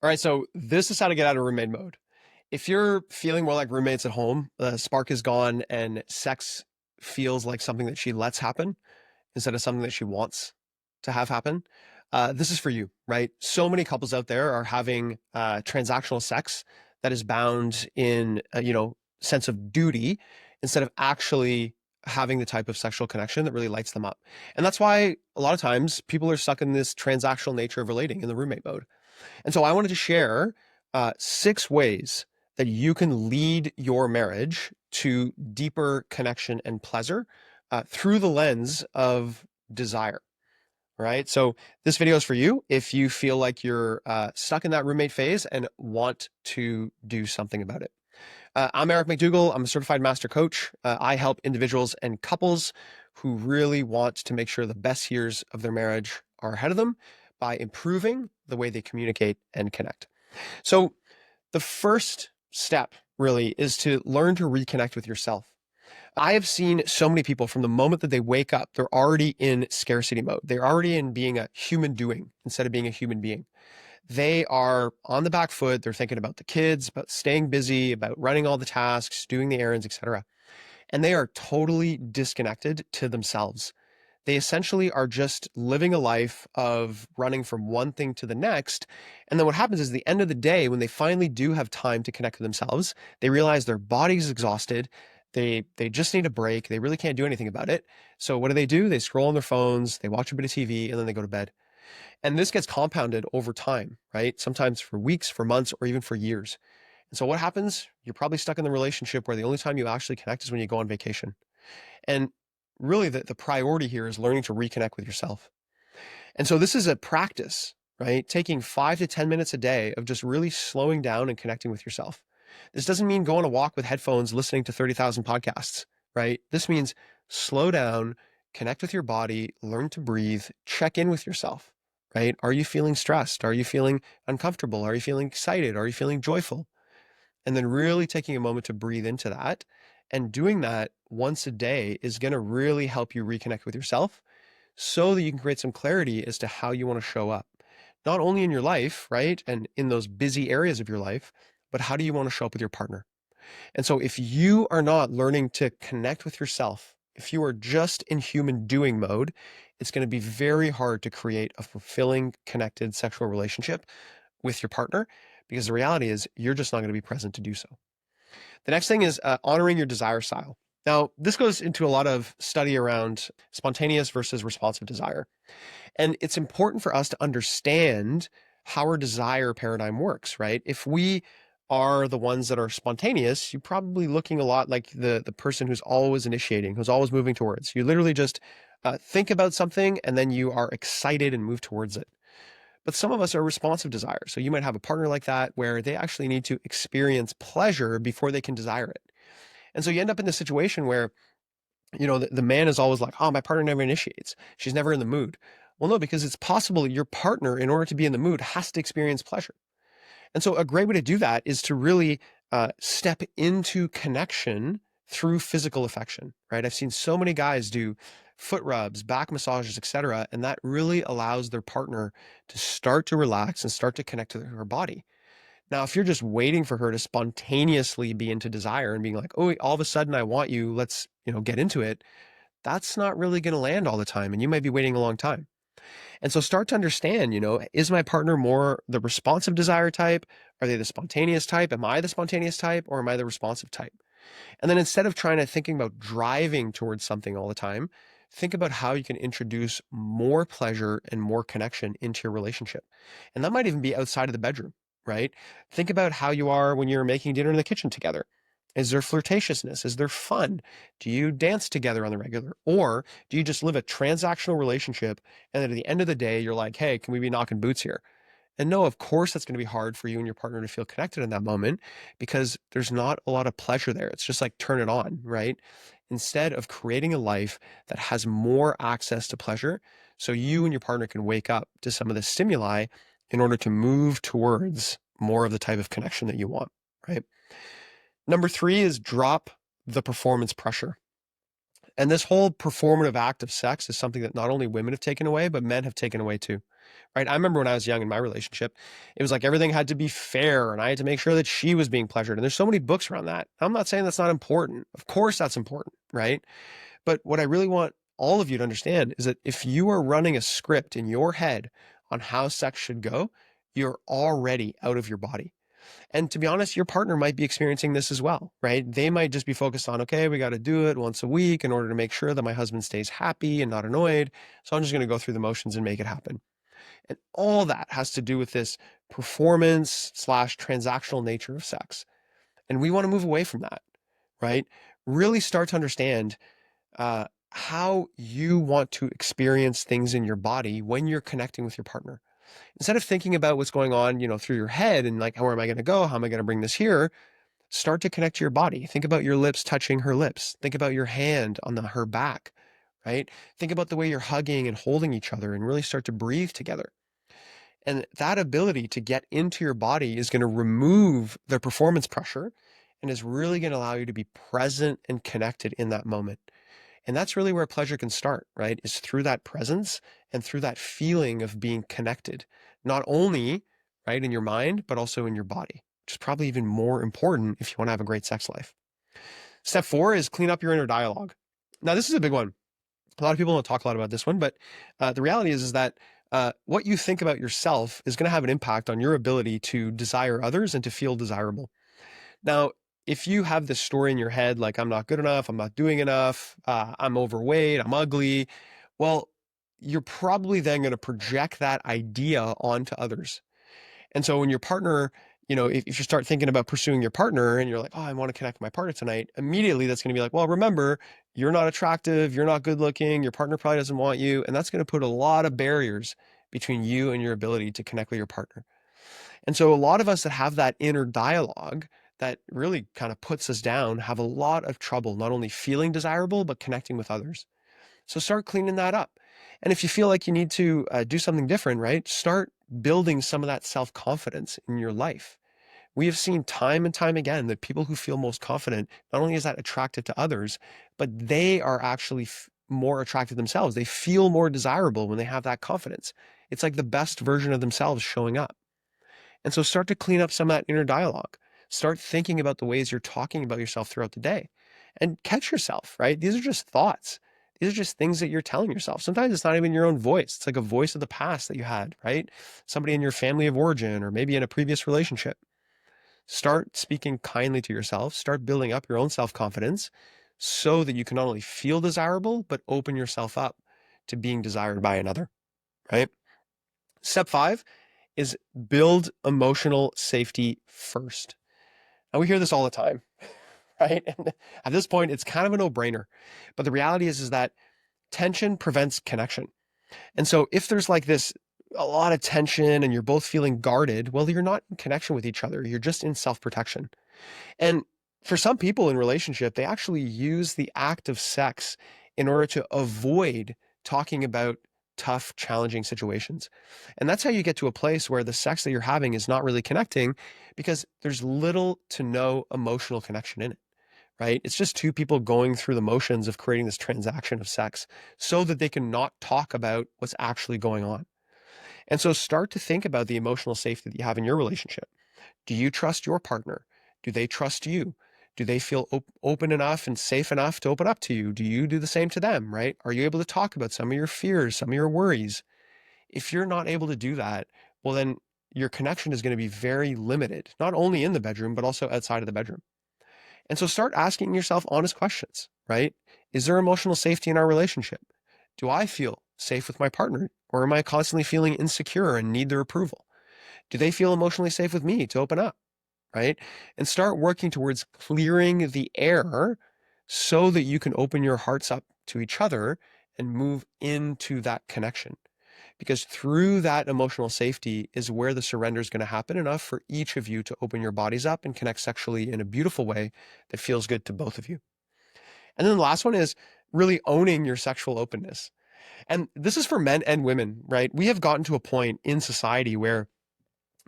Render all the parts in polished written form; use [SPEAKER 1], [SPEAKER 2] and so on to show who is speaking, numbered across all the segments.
[SPEAKER 1] All right, so this is how to get out of roommate mode. If you're feeling more like roommates at home, the spark is gone and sex feels like something that she lets happen instead of something that she wants to have happen, this is for you, right? So many couples out there are having transactional sex that is bound in, sense of duty instead of actually having the type of sexual connection that really lights them up. And that's why a lot of times people are stuck in this transactional nature of relating in the roommate mode. And so I wanted to share 6 ways that you can lead your marriage to deeper connection and pleasure through the lens of desire. Right. So this video is for you if you feel like you're stuck in that roommate phase and want to do something about it. I'm Eric MacDougall. I'm a certified master coach. I help individuals and couples who really want to make sure the best years of their marriage are ahead of them by improving the way they communicate and connect. So the first step really is to learn to reconnect with yourself. I have seen so many people from the moment that they wake up, they're already in scarcity mode. They're already in being a human doing instead of being a human being. They are on the back foot. They're thinking about the kids, about staying busy, about running all the tasks, doing the errands, etc. And they are totally disconnected to themselves. They essentially are just living a life of running from one thing to the next. And then what happens is, the end of the day, when they finally do have time to connect with themselves, they realize their body's exhausted. They just need a break. They really can't do anything about it. So what do? They scroll on their phones, they watch a bit of TV, and then they go to bed. And this gets compounded over time, right? Sometimes for weeks, for months, or even for years. And so what happens? You're probably stuck in the relationship where the only time you actually connect is when you go on vacation. And really the priority here is learning to reconnect with yourself. And so this is a practice, right? Taking 5 to 10 minutes a day of just really slowing down and connecting with yourself. This doesn't mean go on a walk with headphones, listening to 30,000 podcasts, right? This means slow down, connect with your body, learn to breathe, check in with yourself, right? Are you feeling stressed? Are you feeling uncomfortable? Are you feeling excited? Are you feeling joyful? And then really taking a moment to breathe into that and doing that once a day is going to really help you reconnect with yourself so that you can create some clarity as to how you want to show up, not only in your life, right? And in those busy areas of your life, but how do you want to show up with your partner? And so if you are not learning to connect with yourself, if you are just in human doing mode, it's going to be very hard to create a fulfilling, connected sexual relationship with your partner, because the reality is you're just not going to be present to do so. The next thing is honoring your desire style. Now, this goes into a lot of study around spontaneous versus responsive desire. And it's important for us to understand how our desire paradigm works, right? If we are the ones that are spontaneous, you're probably looking a lot like the person who's always initiating, who's always moving towards. You literally just think about something and then you are excited and move towards it. But some of us are responsive desire. So you might have a partner like that where they actually need to experience pleasure before they can desire it. And so you end up in this situation where, the man is always like, oh, my partner never initiates. She's never in the mood. Well, no, because it's possible your partner, in order to be in the mood, has to experience pleasure. And so a great way to do that is to really step into connection through physical affection, right? I've seen so many guys do foot rubs, back massages, etc., and that really allows their partner to start to relax and start to connect to her body. Now, if you're just waiting for her to spontaneously be into desire and being like, oh, all of a sudden I want you, let's, get into it, that's not really going to land all the time. And you might be waiting a long time. And so start to understand, is my partner more the responsive desire type? Are they the spontaneous type? Am I the spontaneous type, or am I the responsive type? And then instead of thinking about driving towards something all the time, think about how you can introduce more pleasure and more connection into your relationship. And that might even be outside of the bedroom, right? Think about how you are when you're making dinner in the kitchen together. Is there flirtatiousness? Is there fun? Do you dance together on the regular? Or do you just live a transactional relationship and then at the end of the day, you're like, hey, can we be knocking boots here? And no, of course, that's going to be hard for you and your partner to feel connected in that moment because there's not a lot of pleasure there. It's just like turn it on, right? Instead of creating a life that has more access to pleasure, so you and your partner can wake up to some of the stimuli in order to move towards more of the type of connection that you want, right? Number 3 is drop the performance pressure. And this whole performative act of sex is something that not only women have taken away, but men have taken away too. right? I remember when I was young in my relationship, it was like everything had to be fair and I had to make sure that she was being pleasured. And there's so many books around that. I'm not saying that's not important. Of course that's important, right? But what I really want all of you to understand is that if you are running a script in your head on how sex should go, you're already out of your body. And to be honest, your partner might be experiencing this as well, right? They might just be focused on, okay, we got to do it once a week in order to make sure that my husband stays happy and not annoyed. So I'm just going to go through the motions and make it happen. And all that has to do with this performance slash transactional nature of sex. And we want to move away from that, right? Really start to understand how you want to experience things in your body when you're connecting with your partner. Instead of thinking about what's going on, through your head and like, where am I going to go? How am I going to bring this here? Start to connect to your body. Think about your lips touching her lips. Think about your hand on her back, right? Think about the way you're hugging and holding each other and really start to breathe together. And that ability to get into your body is going to remove the performance pressure and is really going to allow you to be present and connected in that moment. And that's really where pleasure can start, right? Is through that presence and through that feeling of being connected, not only, right, in your mind, but also in your body, which is probably even more important if you want to have a great sex life. Step 4 is clean up your inner dialogue. Now, this is a big one. A lot of people don't talk a lot about this one, but the reality is that what you think about yourself is going to have an impact on your ability to desire others and to feel desirable. Now, if you have this story in your head, like I'm not good enough, I'm not doing enough, I'm overweight, I'm ugly, well, you're probably then going to project that idea onto others. And so when your partner, if you start thinking about pursuing your partner and you're like, oh, I want to connect with my partner tonight, immediately that's going to be like, well, remember, you're not attractive, you're not good looking, your partner probably doesn't want you. And that's going to put a lot of barriers between you and your ability to connect with your partner. And so a lot of us that have that inner dialogue that really kind of puts us down have a lot of trouble, not only feeling desirable, but connecting with others. So start cleaning that up. And if you feel like you need to do something different, right, start building some of that self-confidence in your life. We have seen time and time again that people who feel most confident, not only is that attractive to others, but they are actually more attractive themselves. They feel more desirable when they have that confidence. It's like the best version of themselves showing up. And so start to clean up some of that inner dialogue. Start thinking about the ways you're talking about yourself throughout the day and catch yourself, right? These are just thoughts. These are just things that you're telling yourself. Sometimes it's not even your own voice. It's like a voice of the past that you had, right? Somebody in your family of origin or maybe in a previous relationship. Start speaking kindly to yourself. Start building up your own self-confidence so that you can not only feel desirable, but open yourself up to being desired by another, right? Step 5 is build emotional safety first. Now we hear this all the time, right? And at this point, it's kind of a no-brainer. But the reality is that tension prevents connection. And so if there's like this, a lot of tension and you're both feeling guarded, well, you're not in connection with each other. You're just in self-protection. And for some people in relationship, they actually use the act of sex in order to avoid talking about tough, challenging situations. And that's how you get to a place where the sex that you're having is not really connecting because there's little to no emotional connection in it, right? It's just two people going through the motions of creating this transaction of sex so that they can not talk about what's actually going on. And so start to think about the emotional safety that you have in your relationship. Do you trust your partner? Do they trust you? Do they feel open enough and safe enough to open up to you? Do you do the same to them, right? Are you able to talk about some of your fears, some of your worries? If you're not able to do that, well, then your connection is going to be very limited, not only in the bedroom, but also outside of the bedroom. And so start asking yourself honest questions, right? Is there emotional safety in our relationship? Do I feel safe with my partner? Or am I constantly feeling insecure and need their approval? Do they feel emotionally safe with me to open up? Right? And start working towards clearing the air so that you can open your hearts up to each other and move into that connection. Because through that emotional safety is where the surrender is going to happen enough for each of you to open your bodies up and connect sexually in a beautiful way that feels good to both of you. And then the last one is really owning your sexual openness. And this is for men and women, right? We have gotten to a point in society where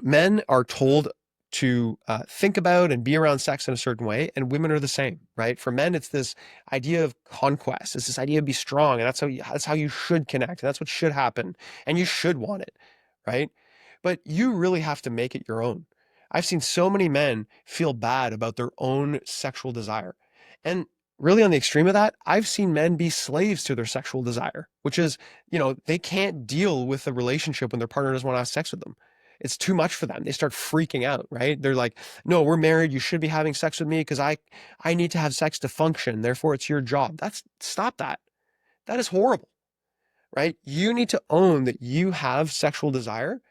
[SPEAKER 1] men are told to think about and be around sex in a certain way, and women are the same, right? For men, it's this idea of conquest. It's this idea of be strong, and that's how you should connect, and that's what should happen, and you should want it, right? But you really have to make it your own. I've seen so many men feel bad about their own sexual desire. And really, on the extreme of that, I've seen men be slaves to their sexual desire, which is, they can't deal with a relationship when their partner doesn't want to have sex with them. It's too much for them. They start freaking out, right? They're like, "No, we're married. You should be having sex with me because I need to have sex to function. Therefore, it's your job." Stop that. That is horrible, right? You need to own that you have sexual desire,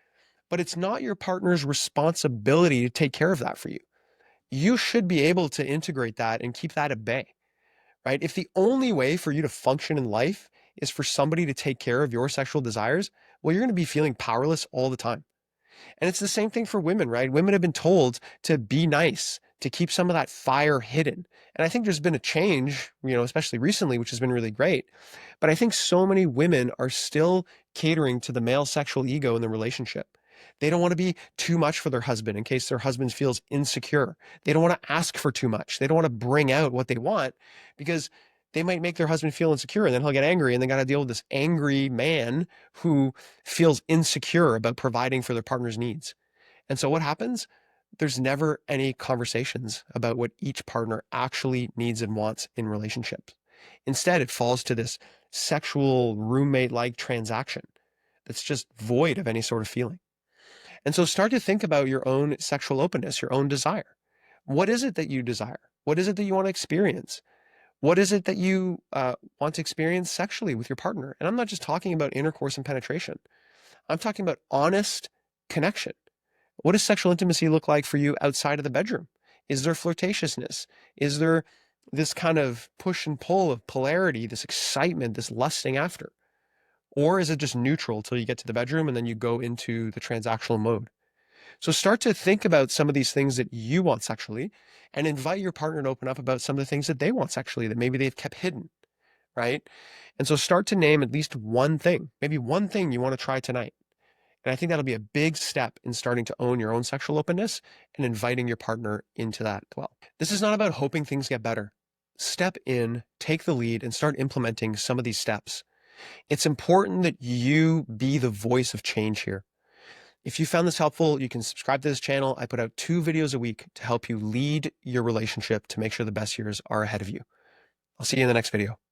[SPEAKER 1] but it's not your partner's responsibility to take care of that for you. You should be able to integrate that and keep that at bay, right? If the only way for you to function in life is for somebody to take care of your sexual desires, well, you're going to be feeling powerless all the time. And it's the same thing for women, right? Women have been told to be nice, to keep some of that fire hidden. And I think there's been a change, especially recently, which has been really great. But I think so many women are still catering to the male sexual ego in the relationship. They don't want to be too much for their husband in case their husband feels insecure. They don't want to ask for too much. They don't want to bring out what they want because they might make their husband feel insecure and then he'll get angry and they got to deal with this angry man who feels insecure about providing for their partner's needs. And so what happens? There's never any conversations about what each partner actually needs and wants in relationships. Instead, it falls to this sexual roommate-like transaction that's just void of any sort of feeling. And so start to think about your own sexual openness, your own desire. What is it that you desire? What is it that you want to experience? What is it that you want to experience sexually with your partner? And I'm not just talking about intercourse and penetration. I'm talking about honest connection. What does sexual intimacy look like for you outside of the bedroom? Is there flirtatiousness? Is there this kind of push and pull of polarity, this excitement, this lusting after? Or is it just neutral till you get to the bedroom and then you go into the transactional mode? So start to think about some of these things that you want sexually and invite your partner to open up about some of the things that they want sexually that maybe they've kept hidden, right? And so start to name at least one thing, maybe one thing you want to try tonight. And I think that'll be a big step in starting to own your own sexual openness and inviting your partner into that as well. This is not about hoping things get better. Step in, take the lead, and start implementing some of these steps. It's important that you be the voice of change here. If you found this helpful, you can subscribe to this channel. I put out 2 videos a week to help you lead your relationship to make sure the best years are ahead of you. I'll see you in the next video.